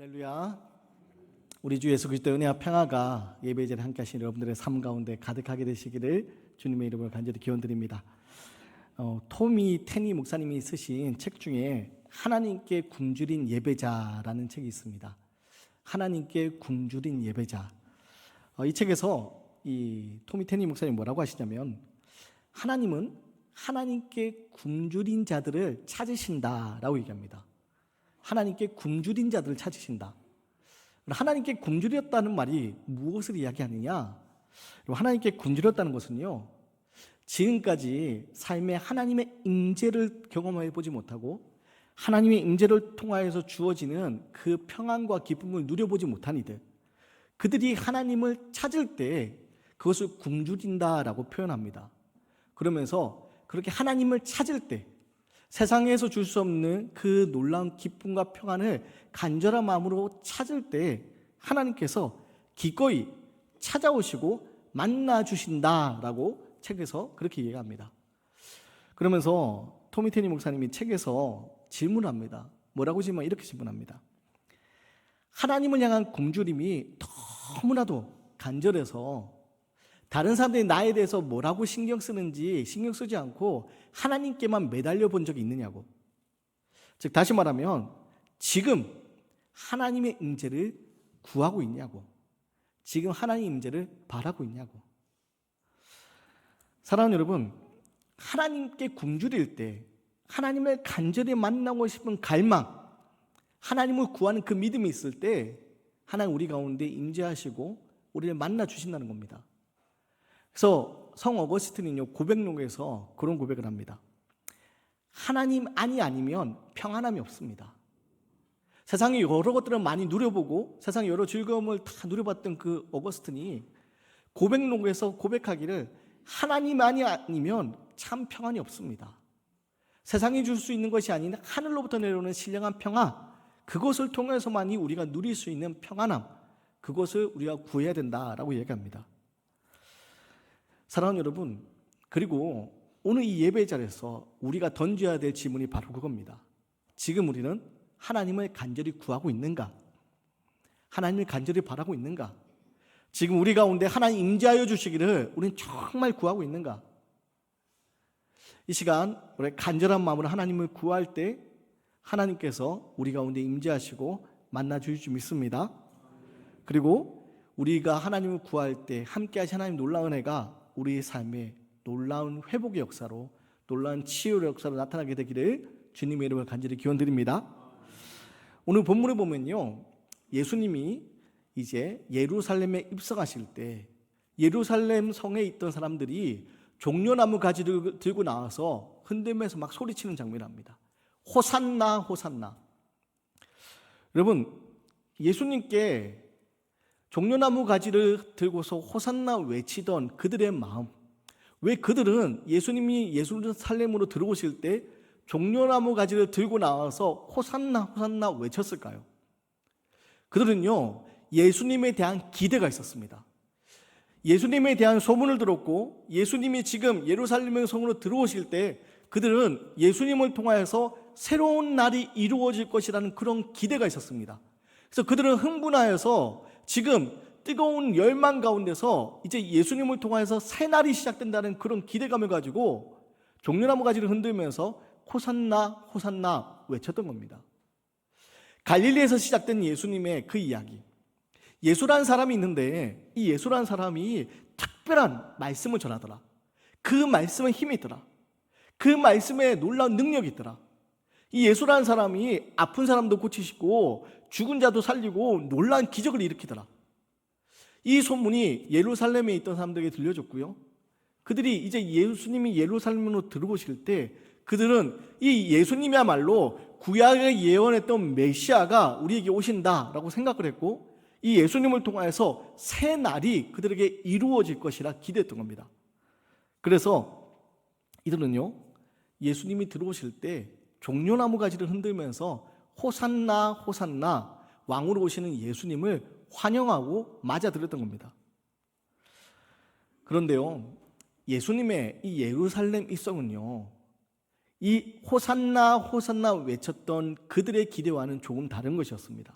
할렐루야. 우리 주 예수 그리스도의 은혜와 평화가 예배 자리에 함께 하신 여러분들의 삶 가운데 가득하게 되시기를 주님의 이름으로 간절히 기원드립니다. 토미 테니 목사님이 쓰신 책 중에 하나님께 굶주린 예배자라는 책이 있습니다. 하나님께 굶주린 예배자. 이 책에서 이 토미 테니 목사님이 뭐라고 하시냐면, 하나님은 하나님께 굶주린 자들을 찾으신다라고 얘기합니다. 하나님께 굶주린 자들을 찾으신다. 하나님께 굶주렸다는 말이 무엇을 이야기하느냐? 하나님께 굶주렸다는 것은요, 지금까지 삶에 하나님의 임재를 경험해 보지 못하고 하나님의 임재를 통하여서 주어지는 그 평안과 기쁨을 누려보지 못한 이들, 그들이 하나님을 찾을 때 그것을 굶주린다라고 표현합니다. 그러면서 그렇게 하나님을 찾을 때 세상에서 줄 수 없는 그 놀라운 기쁨과 평안을 간절한 마음으로 찾을 때 하나님께서 기꺼이 찾아오시고 만나 주신다라고 책에서 그렇게 얘기합니다. 그러면서 토미 테니 목사님이 책에서 질문합니다. 뭐라고 질문? 이렇게 질문합니다. 하나님을 향한 굶주림이 너무나도 간절해서 다른 사람들이 나에 대해서 뭐라고 신경 쓰는지 신경 쓰지 않고 하나님께만 매달려 본 적이 있느냐고. 즉 다시 말하면 지금 하나님의 임재를 구하고 있냐고. 지금 하나님의 임재를 바라고 있냐고. 사랑하는 여러분, 하나님께 굶주릴 때 하나님을 간절히 만나고 싶은 갈망, 하나님을 구하는 그 믿음이 있을 때 하나님 우리 가운데 임재하시고 우리를 만나 주신다는 겁니다. 그래서 성 어거스틴은요, 고백록에서 그런 고백을 합니다. 하나님 아니면 평안함이 없습니다. 세상에 여러 것들을 많이 누려보고 세상에 여러 즐거움을 다 누려봤던 그 어거스틴이 고백록에서 고백하기를 하나님 아니면 참 평안이 없습니다. 세상이 줄 수 있는 것이 아닌 하늘로부터 내려오는 신령한 평안, 그것을 통해서만이 우리가 누릴 수 있는 평안함, 그것을 우리가 구해야 된다라고 얘기합니다. 사랑하는 여러분, 그리고 오늘 이 예배 자리에서 우리가 던져야 될 질문이 바로 그겁니다. 지금 우리는 하나님을 간절히 구하고 있는가? 하나님을 간절히 바라고 있는가? 지금 우리 가운데 하나님 임재하여 주시기를 우리는 정말 구하고 있는가? 이 시간 우리 간절한 마음으로 하나님을 구할 때 하나님께서 우리 가운데 임재하시고 만나 주실 줄 믿습니다. 그리고 우리가 하나님을 구할 때 함께 하신 하나님 놀라운 은혜가 우리의 삶에 놀라운 회복의 역사로, 놀라운 치유의 역사로 나타나게 되기를 주님의 이름으로 간절히 기원드립니다. 오늘 본문을 보면요, 예수님이 이제 예루살렘에 입성하실 때 예루살렘 성에 있던 사람들이 종려나무 가지를 들고 나와서 흔들면서 막 소리치는 장면을 합니다. 호산나 호산나. 여러분, 예수님께 종려나무 가지를 들고서 호산나 외치던 그들의 마음, 왜 그들은 예수님이 예루살렘으로 들어오실 때 종려나무 가지를 들고 나와서 호산나 호산나 외쳤을까요? 그들은요, 예수님에 대한 기대가 있었습니다. 예수님에 대한 소문을 들었고 예수님이 지금 예루살렘 성으로 들어오실 때 그들은 예수님을 통하여서 새로운 날이 이루어질 것이라는 그런 기대가 있었습니다. 그래서 그들은 흥분하여서 지금 뜨거운 열망 가운데서 이제 예수님을 통해서 새 날이 시작된다는 그런 기대감을 가지고 종려나무 가지를 흔들면서 호산나 호산나 외쳤던 겁니다. 갈릴리에서 시작된 예수님의 그 이야기. 예수라는 사람이 있는데 이 예수라는 사람이 특별한 말씀을 전하더라. 그 말씀에 힘이 있더라. 그 말씀에 놀라운 능력이 있더라. 이 예수라는 사람이 아픈 사람도 고치시고 죽은 자도 살리고 놀라운 기적을 일으키더라. 이 소문이 예루살렘에 있던 사람들에게 들려졌고요, 그들이 이제 예수님이 예루살렘으로 들어오실 때 그들은 이 예수님이야말로 구약에 예언했던 메시아가 우리에게 오신다라고 생각을 했고 이 예수님을 통하여서 새 날이 그들에게 이루어질 것이라 기대했던 겁니다. 그래서 이들은요, 예수님이 들어오실 때 종려나무 가지를 흔들면서 호산나 호산나, 왕으로 오시는 예수님을 환영하고 맞아들였던 겁니다. 그런데요, 예수님의 이 예루살렘 입성은요, 이 호산나 호산나 외쳤던 그들의 기대와는 조금 다른 것이었습니다.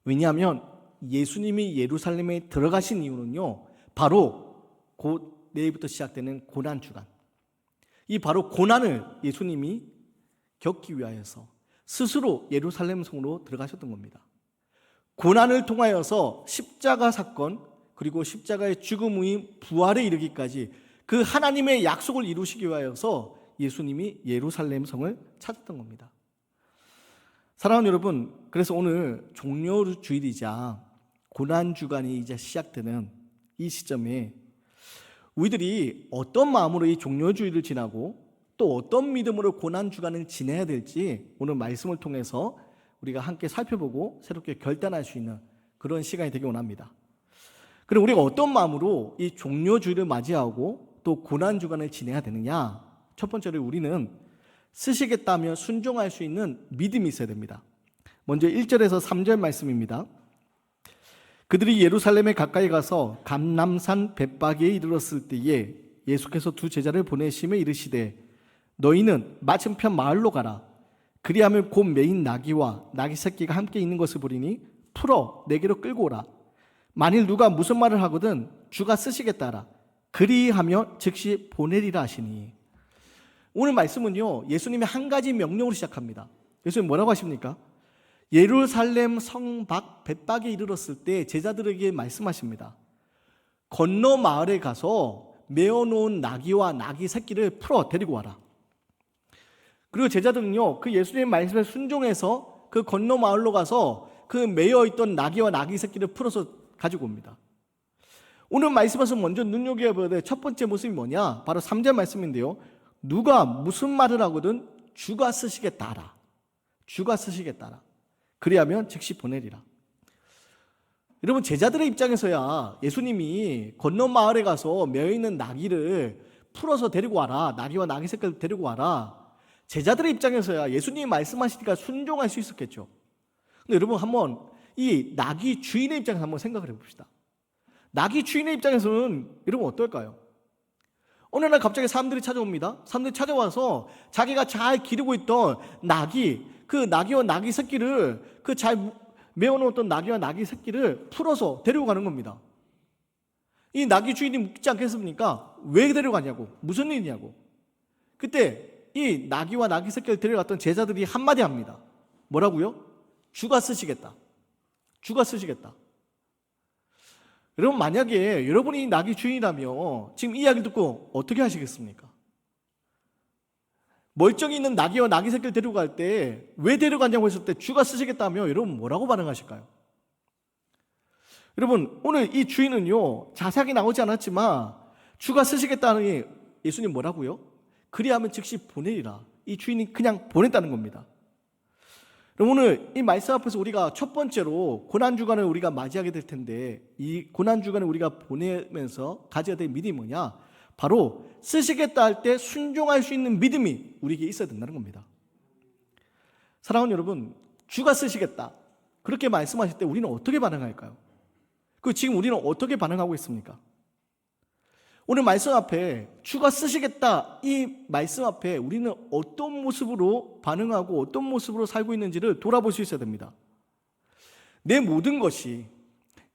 왜냐하면 예수님이 예루살렘에 들어가신 이유는요, 바로 곧 내일부터 시작되는 고난주간, 이 바로 고난을 예수님이 겪기 위하여서 스스로 예루살렘 성으로 들어가셨던 겁니다. 고난을 통하여서 십자가 사건, 그리고 십자가의 죽음 후 부활에 이르기까지 그 하나님의 약속을 이루시기 위하여서 예수님이 예루살렘 성을 찾았던 겁니다. 사랑하는 여러분, 그래서 오늘 종료주일이자 고난주간이 이제 시작되는 이 시점에 우리들이 어떤 마음으로 이 종료주일을 지나고 또 어떤 믿음으로 고난주간을 지내야 될지 오늘 말씀을 통해서 우리가 함께 살펴보고 새롭게 결단할 수 있는 그런 시간이 되기 원합니다. 그럼 우리가 어떤 마음으로 이 종료주일을 맞이하고 또 고난주간을 지내야 되느냐? 첫 번째로 우리는 쓰시겠다며 순종할 수 있는 믿음이 있어야 됩니다. 먼저 1절에서 3절 말씀입니다. 그들이 예루살렘에 가까이 가서 감람산 벳바기에 이르렀을 때에 예수께서 두 제자를 보내시며 이르시되 너희는 맞은편 마을로 가라. 그리하면 곧 메인 나귀와 나귀 새끼가 함께 있는 것을 보리니 풀어 내게로 끌고 오라. 만일 누가 무슨 말을 하거든 주가 쓰시겠다 하라. 그리하며 즉시 보내리라 하시니. 오늘 말씀은요, 예수님이 한 가지 명령으로 시작합니다. 예수님 뭐라고 하십니까? 예루살렘 성 밖 벳바기에 이르렀을 때 제자들에게 말씀하십니다. 건너 마을에 가서 메어놓은 나귀와 나귀 새끼를 풀어 데리고 와라. 그리고 제자들은요, 그 예수님의 말씀에 순종해서 그 건너 마을로 가서 그 메어있던 나귀와 나귀 새끼를 풀어서 가지고 옵니다. 오늘 말씀에서 먼저 눈여겨봐야 될 첫 번째 모습이 뭐냐? 바로 3절 말씀인데요. 누가 무슨 말을 하거든 주가 쓰시겠다 하라. 주가 쓰시겠다 하라. 그리하면 즉시 보내리라. 여러분, 제자들의 입장에서야 예수님이 건너 마을에 가서 메어있는 나귀를 풀어서 데리고 와라. 나귀와 나귀 새끼를 데리고 와라. 제자들의 입장에서야 예수님이 말씀하시니까 순종할 수 있었겠죠. 근데 여러분, 한번 이 나귀 주인의 입장에서 한번 생각을 해봅시다. 나귀 주인의 입장에서는 여러분 어떨까요? 어느 날 갑자기 사람들이 찾아옵니다. 사람들이 찾아와서 자기가 잘 기르고 있던 나귀, 그 나귀와 나귀 새끼를, 그 잘 메어놓았던 나귀와 나귀 새끼를 풀어서 데리고 가는 겁니다. 이 나귀 주인이 묻지 않겠습니까? 왜 데려가냐고, 무슨 일이냐고. 그때 이 나귀와 나귀 새끼를 데려갔던 제자들이 한마디 합니다. 뭐라고요? 주가 쓰시겠다. 주가 쓰시겠다. 여러분, 만약에 여러분이 나귀 주인이라면 지금 이 이야기를 듣고 어떻게 하시겠습니까? 멀쩡히 있는 나귀와 나귀 새끼를 데리고 갈 때 왜 데려가냐고 했을 때 주가 쓰시겠다며 여러분 뭐라고 반응하실까요? 여러분, 오늘 이 주인은요, 자세하게 나오지 않았지만 주가 쓰시겠다는 예수님 뭐라고요? 그리하면 즉시 보내리라. 이 주인이 그냥 보냈다는 겁니다. 그럼 오늘 이 말씀 앞에서 우리가 첫 번째로 고난주간을 우리가 맞이하게 될 텐데, 이 고난주간을 우리가 보내면서 가져야 될 믿음이 뭐냐? 바로 쓰시겠다 할 때 순종할 수 있는 믿음이 우리에게 있어야 된다는 겁니다. 사랑하는 여러분, 주가 쓰시겠다 그렇게 말씀하실 때 우리는 어떻게 반응할까요? 그 지금 우리는 어떻게 반응하고 있습니까? 오늘 말씀 앞에 주가 쓰시겠다 이 말씀 앞에 우리는 어떤 모습으로 반응하고 어떤 모습으로 살고 있는지를 돌아볼 수 있어야 됩니다. 내 모든 것이,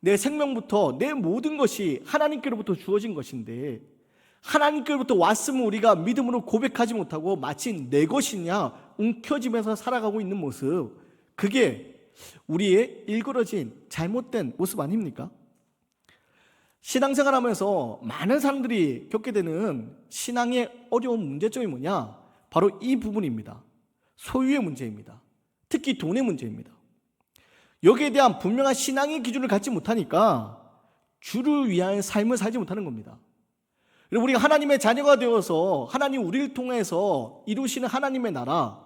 내 생명부터 내 모든 것이 하나님께로부터 주어진 것인데 하나님께로부터 왔음을 우리가 믿음으로 고백하지 못하고 마치 내 것이냐 움켜쥐면서 살아가고 있는 모습, 그게 우리의 일그러진 잘못된 모습 아닙니까? 신앙생활하면서 많은 사람들이 겪게 되는 신앙의 어려운 문제점이 뭐냐? 바로 이 부분입니다. 소유의 문제입니다. 특히 돈의 문제입니다. 여기에 대한 분명한 신앙의 기준을 갖지 못하니까 주를 위한 삶을 살지 못하는 겁니다. 우리가 하나님의 자녀가 되어서 하나님 우리를 통해서 이루시는 하나님의 나라,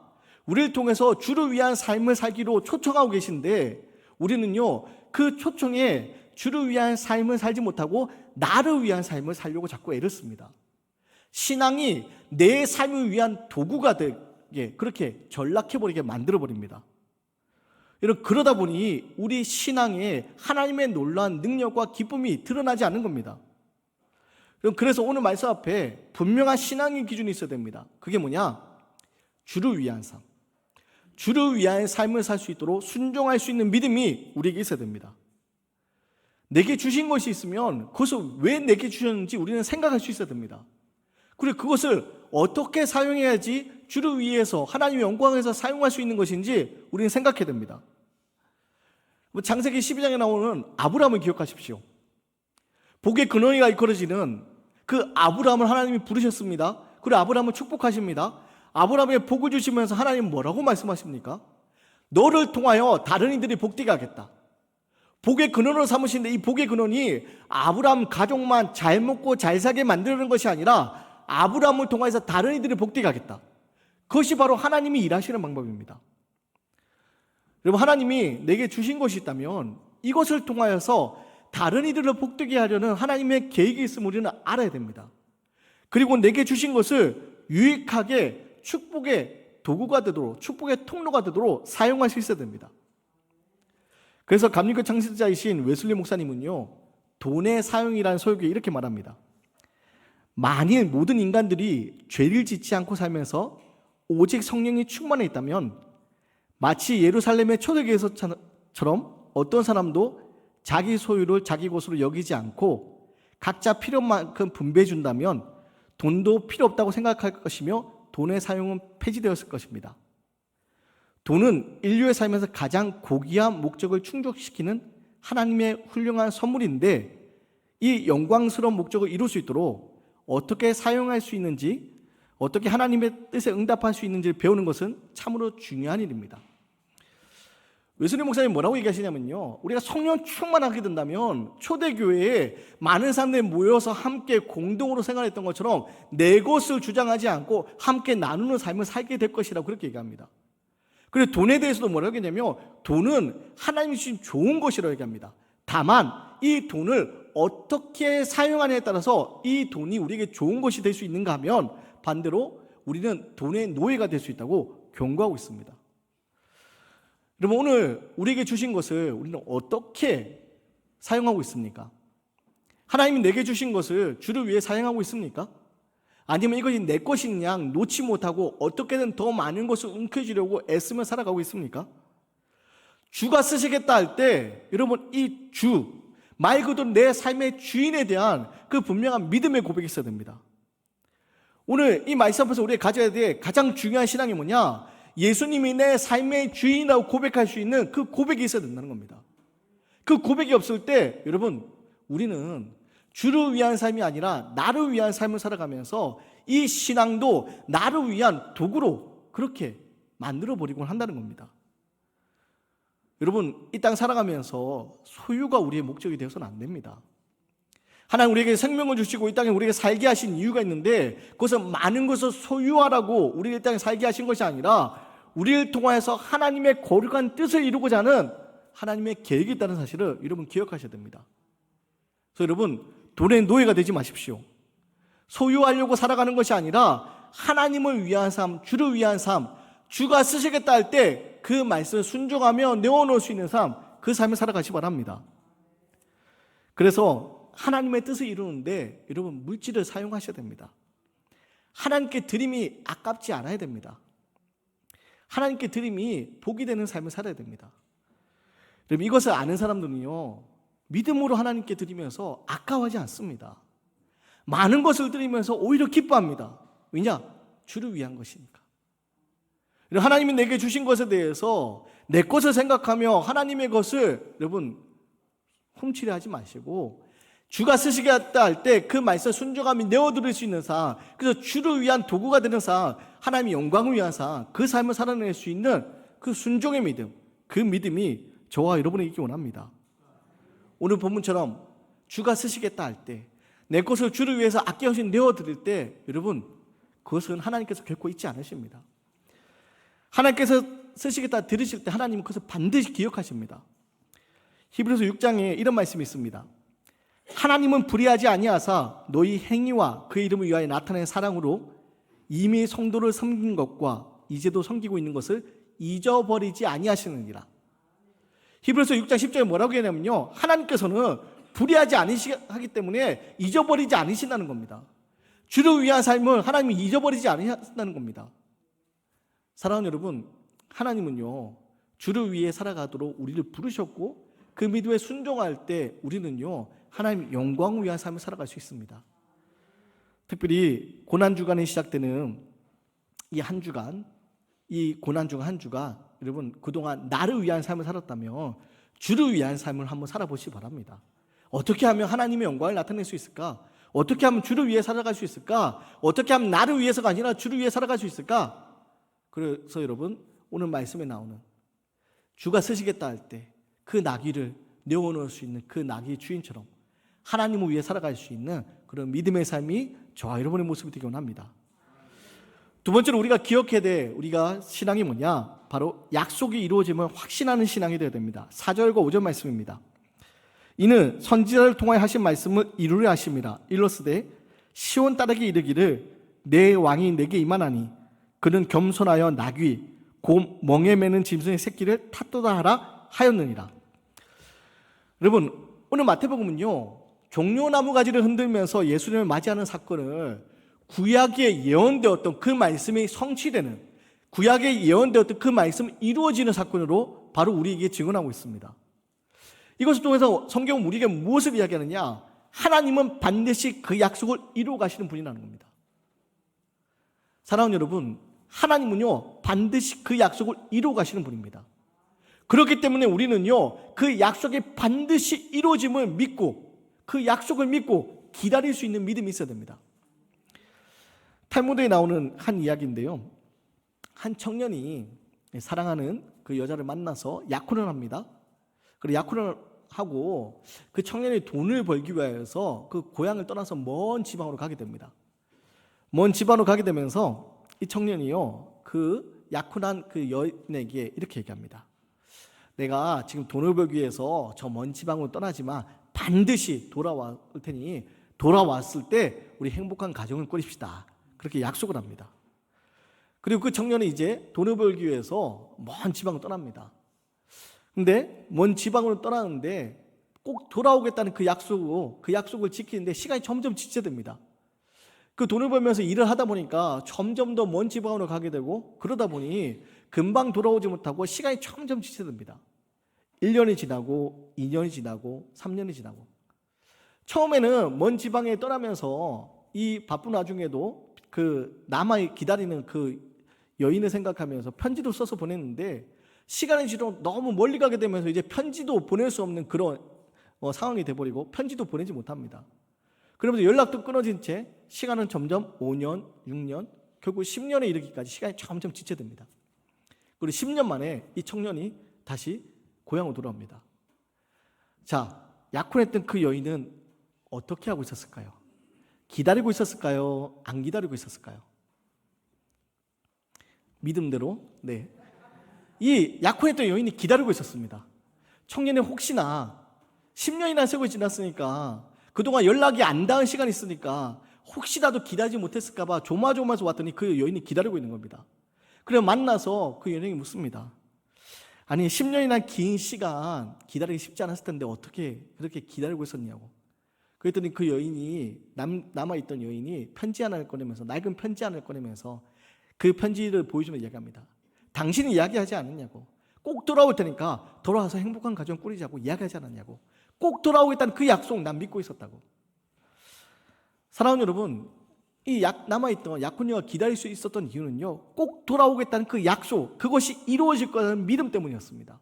우리를 통해서 주를 위한 삶을 살기로 초청하고 계신데 우리는요, 그 초청에 주를 위한 삶을 살지 못하고 나를 위한 삶을 살려고 자꾸 애를 씁니다. 신앙이 내 삶을 위한 도구가 되게 그렇게 전락해버리게 만들어버립니다. 여러분, 그러다 보니 우리 신앙에 하나님의 놀라운 능력과 기쁨이 드러나지 않는 겁니다. 그래서 오늘 말씀 앞에 분명한 신앙의 기준이 있어야 됩니다. 그게 뭐냐? 주를 위한 삶. 주를 위한 삶을 살 수 있도록 순종할 수 있는 믿음이 우리에게 있어야 됩니다. 내게 주신 것이 있으면 그것을 왜 내게 주셨는지 우리는 생각할 수 있어야 됩니다. 그리고 그것을 어떻게 사용해야지 주를 위해서 하나님의 영광에서 사용할 수 있는 것인지 우리는 생각해야 됩니다. 창세기 12장에 나오는 아브라함을 기억하십시오. 복의 근원이라 일컬어지는 그 아브라함을 하나님이 부르셨습니다. 그리고 아브라함을 축복하십니다. 아브라함에게 복을 주시면서 하나님 뭐라고 말씀하십니까? 너를 통하여 다른 이들이 복되게 하겠다. 복의 근원으로 삼으시는데 이 복의 근원이 아브라함 가족만 잘 먹고 잘 살게 만드는 것이 아니라 아브라함을 통해서 다른 이들이 복되게 하겠다. 그것이 바로 하나님이 일하시는 방법입니다. 여러분, 하나님이 내게 주신 것이 있다면 이것을 통하여서 다른 이들을 복되게 하려는 하나님의 계획이 있음을 우리는 알아야 됩니다. 그리고 내게 주신 것을 유익하게 축복의 도구가 되도록, 축복의 통로가 되도록 사용할 수 있어야 됩니다. 그래서 감리교 창시자이신 웨슬리 목사님은요, 돈의 사용이라는 소유에 이렇게 말합니다. 만일 모든 인간들이 죄를 짓지 않고 살면서 오직 성령이 충만해 있다면 마치 예루살렘의 초대교회에서처럼 어떤 사람도 자기 소유를 자기 것으로 여기지 않고 각자 필요만큼 분배해 준다면 돈도 필요 없다고 생각할 것이며 돈의 사용은 폐지되었을 것입니다. 돈은 인류의 삶에서 가장 고귀한 목적을 충족시키는 하나님의 훌륭한 선물인데 이 영광스러운 목적을 이룰 수 있도록 어떻게 사용할 수 있는지, 어떻게 하나님의 뜻에 응답할 수 있는지를 배우는 것은 참으로 중요한 일입니다. 웨슬리 목사님 뭐라고 얘기하시냐면요, 우리가 성령 충만하게 된다면 초대교회에 많은 사람들이 모여서 함께 공동으로 생활했던 것처럼 내 것을 주장하지 않고 함께 나누는 삶을 살게 될 것이라고 그렇게 얘기합니다. 그리고 돈에 대해서도 뭐라고 얘기하냐면 돈은 하나님이 주신 좋은 것이라고 얘기합니다. 다만 이 돈을 어떻게 사용하느냐에 따라서 이 돈이 우리에게 좋은 것이 될 수 있는가 하면 반대로 우리는 돈의 노예가 될 수 있다고 경고하고 있습니다. 여러분, 오늘 우리에게 주신 것을 우리는 어떻게 사용하고 있습니까? 하나님이 내게 주신 것을 주를 위해 사용하고 있습니까? 아니면 이것이 내 것인 양 놓지 못하고 어떻게든 더 많은 것을 움켜쥐려고 애쓰며 살아가고 있습니까? 주가 쓰시겠다 할 때 여러분, 이 주, 말 그대로 내 삶의 주인에 대한 그 분명한 믿음의 고백이 있어야 됩니다. 오늘 이 말씀 앞에서 우리가 가져야 될 가장 중요한 신앙이 뭐냐? 예수님이 내 삶의 주인이라고 고백할 수 있는 그 고백이 있어야 된다는 겁니다. 그 고백이 없을 때 여러분, 우리는 주를 위한 삶이 아니라 나를 위한 삶을 살아가면서 이 신앙도 나를 위한 도구로 그렇게 만들어버리곤 한다는 겁니다. 여러분, 이 땅 살아가면서 소유가 우리의 목적이 되어서는 안 됩니다. 하나님 우리에게 생명을 주시고 이 땅에 우리에게 살게 하신 이유가 있는데 그것은 많은 것을 소유하라고 우리를 이 땅에 살게 하신 것이 아니라 우리를 통하여서 하나님의 거룩한 뜻을 이루고자 하는 하나님의 계획이 있다는 사실을 여러분 기억하셔야 됩니다. 그래서 여러분, 돈의 노예가 되지 마십시오. 소유하려고 살아가는 것이 아니라 하나님을 위한 삶, 주를 위한 삶, 주가 쓰시겠다 할 때 그 말씀을 순종하며 내어놓을 수 있는 삶, 그 삶을 살아가시 바랍니다. 그래서 하나님의 뜻을 이루는데 여러분, 물질을 사용하셔야 됩니다. 하나님께 드림이 아깝지 않아야 됩니다. 하나님께 드림이 복이 되는 삶을 살아야 됩니다. 여러분, 이것을 아는 사람들은요, 믿음으로 하나님께 드리면서 아까워하지 않습니다. 많은 것을 드리면서 오히려 기뻐합니다. 왜냐? 주를 위한 것이니까. 하나님이 내게 주신 것에 대해서 내 것을 생각하며 하나님의 것을 여러분 훔치려 하지 마시고 주가 쓰시겠다 할 때 그 말씀 순종함이 내어드릴 수 있는 삶, 그래서 주를 위한 도구가 되는 삶, 하나님의 영광을 위한 삶, 그 삶을 살아낼 수 있는 그 순종의 믿음, 그 믿음이 저와 여러분에게 있기 원합니다. 오늘 본문처럼 주가 쓰시겠다 할 때 내 것을 주를 위해서 아낌없이 내어드릴 때 여러분, 그것은 하나님께서 결코 잊지 않으십니다. 하나님께서 쓰시겠다 들으실 때 하나님은 그것을 반드시 기억하십니다. 히브리서 6장에 이런 말씀이 있습니다. 하나님은 불의하지 아니하사 너희 행위와 그 이름을 위하여 나타낸 사랑으로 이미 성도를 섬긴 것과 이제도 섬기고 있는 것을 잊어버리지 아니하시느니라. 히브리서 6장 10절에 뭐라고 하냐면요, 하나님께서는 불의하지 아니하기 때문에 잊어버리지 않으신다는 겁니다. 주를 위한 삶을 하나님이 잊어버리지 않으신다는 겁니다. 사랑하는 여러분, 하나님은요, 주를 위해 살아가도록 우리를 부르셨고 그 믿음에 순종할 때 우리는요, 하나님 영광을 위한 삶을 살아갈 수 있습니다. 특별히 고난주간에 시작되는 이 한 주간, 이 고난주간 한 주가 여러분 그동안 나를 위한 삶을 살았다면 주를 위한 삶을 한번 살아보시기 바랍니다. 어떻게 하면 하나님의 영광을 나타낼 수 있을까? 어떻게 하면 주를 위해 살아갈 수 있을까? 어떻게 하면 나를 위해서가 아니라 주를 위해 살아갈 수 있을까? 그래서 여러분 오늘 말씀에 나오는 주가 쓰시겠다 할 때 그 나귀를 내어놓을 수 있는 그 나귀의 주인처럼 하나님을 위해 살아갈 수 있는 그런 믿음의 삶이 저와 여러분의 모습이 되기 원합니다. 두 번째로 우리가 기억해야 돼 우리가 신앙이 뭐냐? 바로 약속이 이루어지면 확신하는 신앙이 되어야 됩니다. 4절과 5절 말씀입니다. 이는 선지자를 통하여 하신 말씀을 이루려 하심이라. 일러스되 시온 딸에게 이르기를 내 왕이 내게 임하나니 그는 겸손하여 나귀 곰 멍에 매는 짐승의 새끼를 탔도다 하라 하였느니라. 여러분 오늘 마태복음은요, 종려나무 가지를 흔들면서 예수님을 맞이하는 사건을 구약에 예언되었던 그 말씀이 성취되는, 구약에 예언되었던 그 말씀이 이루어지는 사건으로 바로 우리에게 증언하고 있습니다. 이것을 통해서 성경은 우리에게 무엇을 이야기하느냐? 하나님은 반드시 그 약속을 이루어 가시는 분이라는 겁니다. 사랑하는 여러분, 하나님은요 반드시 그 약속을 이루어 가시는 분입니다. 그렇기 때문에 우리는요 그 약속이 반드시 이루어짐을 믿고 그 약속을 믿고 기다릴 수 있는 믿음이 있어야 됩니다. 탈무드에 나오는 한 이야기인데요, 한 청년이 사랑하는 그 여자를 만나서 약혼을 합니다. 그리고 약혼을 하고 그 청년이 돈을 벌기 위해서 그 고향을 떠나서 먼 지방으로 가게 됩니다. 먼 지방으로 가게 되면서 이 청년이요 그 약혼한 그 여인에게 이렇게 얘기합니다. 내가 지금 돈을 벌기 위해서 저 먼 지방으로 떠나지만 반드시 돌아올 테니 돌아왔을 때 우리 행복한 가정을 꾸립시다. 그렇게 약속을 합니다. 그리고 그 청년은 이제 돈을 벌기 위해서 먼 지방으로 떠납니다. 근데 먼 지방으로 떠나는데 꼭 돌아오겠다는 그 약속을 지키는데 시간이 점점 지체됩니다. 그 돈을 벌면서 일을 하다 보니까 점점 더 먼 지방으로 가게 되고 그러다 보니 금방 돌아오지 못하고 시간이 점점 지체됩니다. 1년이 지나고 2년이 지나고 3년이 지나고 처음에는 먼 지방에 떠나면서 이 바쁜 와중에도 그 남아 기다리는 그 여인을 생각하면서 편지도 써서 보냈는데 시간이 지나고 너무 멀리 가게 되면서 이제 편지도 보낼 수 없는 그런 상황이 돼버리고 편지도 보내지 못합니다. 그러면서 연락도 끊어진 채 시간은 점점 5년, 6년, 결국 10년에 이르기까지 시간이 점점 지체됩니다. 그리고 10년 만에 이 청년이 다시 고향으로 돌아옵니다. 자, 약혼했던 그 여인은 어떻게 하고 있었을까요? 기다리고 있었을까요? 안 기다리고 있었을까요? 믿음대로, 네. 이 약혼했던 여인이 기다리고 있었습니다. 청년이 혹시나 10년이나 세월이 지났으니까 그동안 연락이 안 닿은 시간이 있으니까 혹시라도 기다리지 못했을까봐 조마조마해서 왔더니 그 여인이 기다리고 있는 겁니다. 그래서 만나서 그 여인이 묻습니다. 아니 10년이나 긴 시간 기다리기 쉽지 않았을 텐데 어떻게 그렇게 기다리고 있었냐고. 그랬더니 그 여인이 남아있던 여인이 편지 하나를 꺼내면서 낡은 편지 하나를 꺼내면서 그 편지를 보여주면서 이야기합니다. 당신이 이야기하지 않았냐고. 꼭 돌아올 테니까 돌아와서 행복한 가정 꾸리자고 이야기하지 않았냐고. 꼭 돌아오겠다는 그 약속 난 믿고 있었다고. 사랑하는 여러분, 이 남아있던 약혼녀가 기다릴 수 있었던 이유는요 꼭 돌아오겠다는 그 약속, 그것이 이루어질 거라는 믿음 때문이었습니다.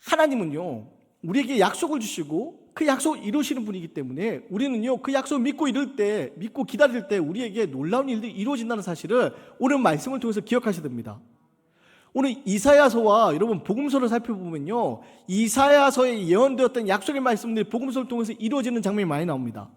하나님은요 우리에게 약속을 주시고 그 약속을 이루시는 분이기 때문에 우리는요 그 약속을 믿고 기다릴 때 우리에게 놀라운 일들이 이루어진다는 사실을 오늘 말씀을 통해서 기억하셔야 됩니다. 오늘 이사야서와 여러분 복음서를 살펴보면요 이사야서에 예언되었던 약속의 말씀들이 복음서를 통해서 이루어지는 장면이 많이 나옵니다.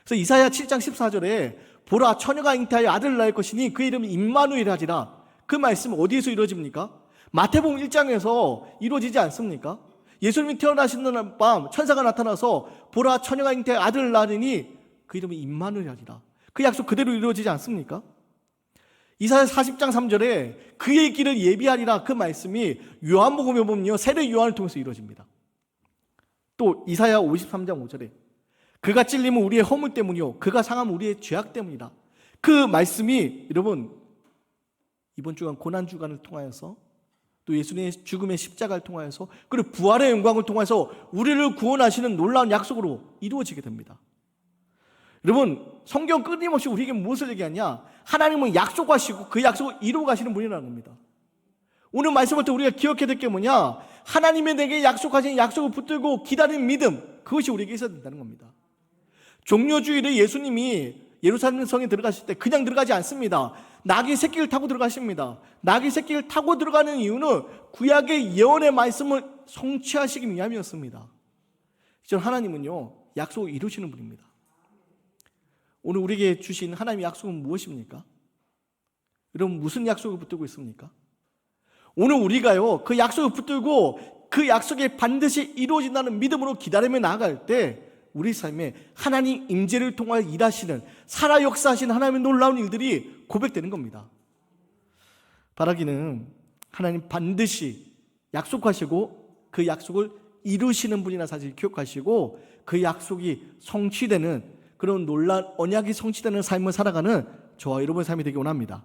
그래서 이사야 7장 14절에 보라 처녀가 잉태하여 아들을 낳을 것이니 그 이름이 임마누엘하리라. 그 말씀 어디에서 이루어집니까? 마태복음 1장에서 이루어지지 않습니까? 예수님이 태어나시는 밤 천사가 나타나서 보라 처녀가 잉태하여 아들을 낳으니 그 이름이 임마누엘하리라. 그 약속 그대로 이루어지지 않습니까? 이사야 40장 3절에 그의 길을 예비하리라. 그 말씀이 요한복음에 보면요 세례 요한을 통해서 이루어집니다. 또 이사야 53장 5절에 그가 찔림은 우리의 허물 때문이요 그가 상함은 우리의 죄악 때문이다. 그 말씀이 여러분 이번 주간 고난 주간을 통하여서 또 예수님의 죽음의 십자가를 통하여서 그리고 부활의 영광을 통해서 우리를 구원하시는 놀라운 약속으로 이루어지게 됩니다. 여러분, 성경 끊임없이 우리에게 무엇을 얘기하냐? 하나님은 약속하시고 그 약속을 이루어 가시는 분이라는 겁니다. 오늘 말씀을 때 우리가 기억해야 될 게 뭐냐? 하나님이 내게 약속하신 약속을 붙들고 기다리는 믿음, 그것이 우리에게 있어야 된다는 겁니다. 종려주일에 예수님이 예루살렘 성에 들어가실 때 그냥 들어가지 않습니다. 나귀 새끼를 타고 들어가십니다. 나귀 새끼를 타고 들어가는 이유는 구약의 예언의 말씀을 성취하시기 위함이었습니다. 하나님은요, 약속을 이루시는 분입니다. 오늘 우리에게 주신 하나님의 약속은 무엇입니까? 여러분, 무슨 약속을 붙들고 있습니까? 오늘 우리가요, 그 약속을 붙들고 그 약속이 반드시 이루어진다는 믿음으로 기다리며 나아갈 때 우리 삶에 하나님 임재를 통하여 일하시는, 살아 역사하시는 하나님의 놀라운 일들이 고백되는 겁니다. 바라기는 하나님 반드시 약속하시고 그 약속을 이루시는 분이나 사실 기억하시고 그 약속이 성취되는 그런 놀라운 언약이 성취되는 삶을 살아가는 저와 여러분의 삶이 되기 원합니다.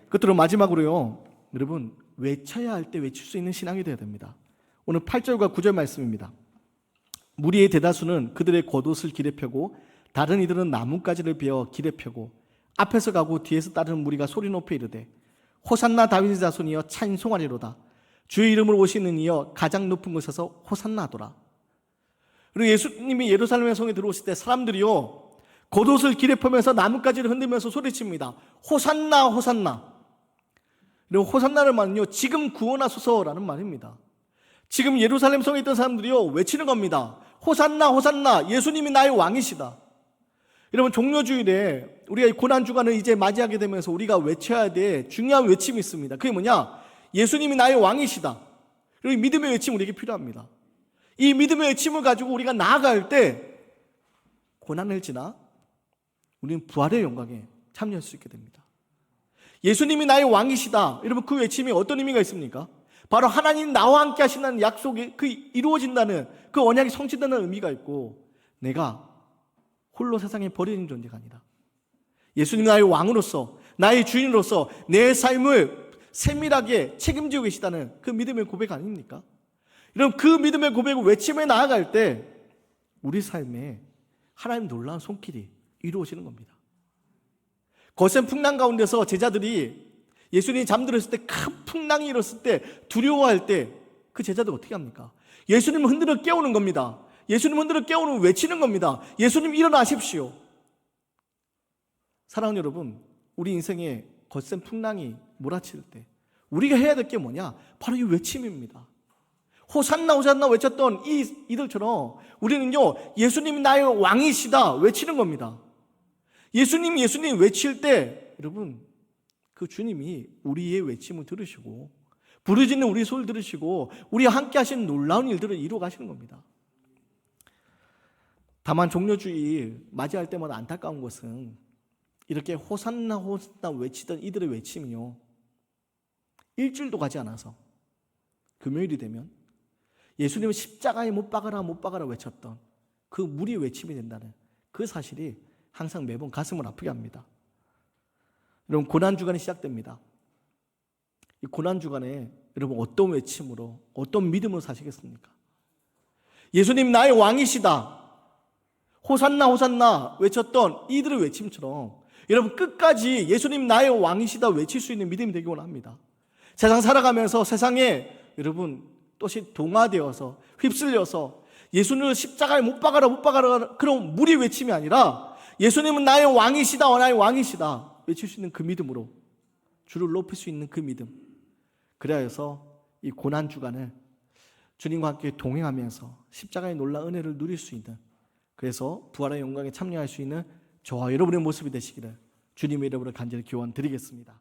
끝으로 마지막으로요, 여러분, 외쳐야 할 때 외칠 수 있는 신앙이 되어야 됩니다. 오늘 8절과 9절 말씀입니다. 무리의 대다수는 그들의 겉옷을 길에 펴고 다른 이들은 나뭇가지를 베어 길에 펴고 앞에서 가고 뒤에서 따르는 무리가 소리 높여 이르되 호산나 다윗의 자손이여 찬송하리로다. 주의 이름으로 오시는 이여 가장 높은 곳에서 호산나 하도라. 그리고 예수님이 예루살렘 성에 들어오실 때 사람들이요, 겉옷을 길에 펴면서 나뭇가지를 흔들면서 소리칩니다. 호산나 호산나. 그리고 호산나를 말은요, 지금 구원하소서라는 말입니다. 지금 예루살렘 성에 있던 사람들이요, 외치는 겁니다. 호산나 호산나, 예수님이 나의 왕이시다. 여러분, 종려주일에 우리가 이 고난주간을 이제 맞이하게 되면서 우리가 외쳐야 될 중요한 외침이 있습니다. 그게 뭐냐? 예수님이 나의 왕이시다. 그리고 이 믿음의 외침 우리에게 필요합니다. 이 믿음의 외침을 가지고 우리가 나아갈 때 고난을 지나 우리는 부활의 영광에 참여할 수 있게 됩니다. 예수님이 나의 왕이시다. 여러분, 그 외침이 어떤 의미가 있습니까? 바로 하나님 나와 함께 하신다는 약속이 그 이루어진다는 그 언약이 성취되는 의미가 있고, 내가 홀로 세상에 버려진 존재가 아니라 예수님 나의 왕으로서, 나의 주인으로서 내 삶을 세밀하게 책임지고 계시다는 그 믿음의 고백 아닙니까? 여러분, 그 믿음의 고백을 외치며 나아갈 때 우리 삶에 하나님 놀라운 손길이 이루어지는 겁니다. 거센 풍랑 가운데서 제자들이 예수님이 잠들었을 때, 큰 풍랑이 일었을 때, 두려워할 때 그 제자들 어떻게 합니까? 예수님을 흔들어 깨우는 겁니다. 예수님 흔들어 깨우는 외치는 겁니다. 예수님 일어나십시오. 사랑하는 여러분, 우리 인생에 거센 풍랑이 몰아칠 때 우리가 해야 될 게 뭐냐? 바로 이 외침입니다. 호산나 호산나 외쳤던 이들처럼 우리는요, 예수님이 나의 왕이시다 외치는 겁니다. 예수님 외칠 때 여러분, 그 주님이 우리의 외침을 들으시고 부르짖는 우리 소리를 들으시고 우리와 함께 하시는 놀라운 일들을 이루어 가시는 겁니다. 다만 종려주일 맞이할 때마다 안타까운 것은 이렇게 호산나 호산나 외치던 이들의 외침이요, 일주일도 가지 않아서 금요일이 되면 예수님을 십자가에 못 박아라 못 박아라 외쳤던 그 무리의 외침이 된다는 그 사실이 항상 매번 가슴을 아프게 합니다. 여러분, 고난주간이 시작됩니다. 이 고난주간에 여러분 어떤 외침으로, 어떤 믿음으로 사시겠습니까? 예수님 나의 왕이시다, 호산나 호산나 외쳤던 이들의 외침처럼 여러분 끝까지 예수님 나의 왕이시다 외칠 수 있는 믿음이 되기 원합니다. 세상 살아가면서 세상에 여러분 또시 동화되어서 휩쓸려서 예수님을 십자가에 못 박아라 못 박아라 그런 무리 외침이 아니라 예수님은 나의 왕이시다 나의 왕이시다 외칠 수 있는 그 믿음으로 주를 높일 수 있는 그 믿음, 그래야 해서 이 고난주간을 주님과 함께 동행하면서 십자가의 놀라운 은혜를 누릴 수 있는, 그래서 부활의 영광에 참여할 수 있는 저와 여러분의 모습이 되시기를 주님의 이름으로 간절히 기원드리겠습니다.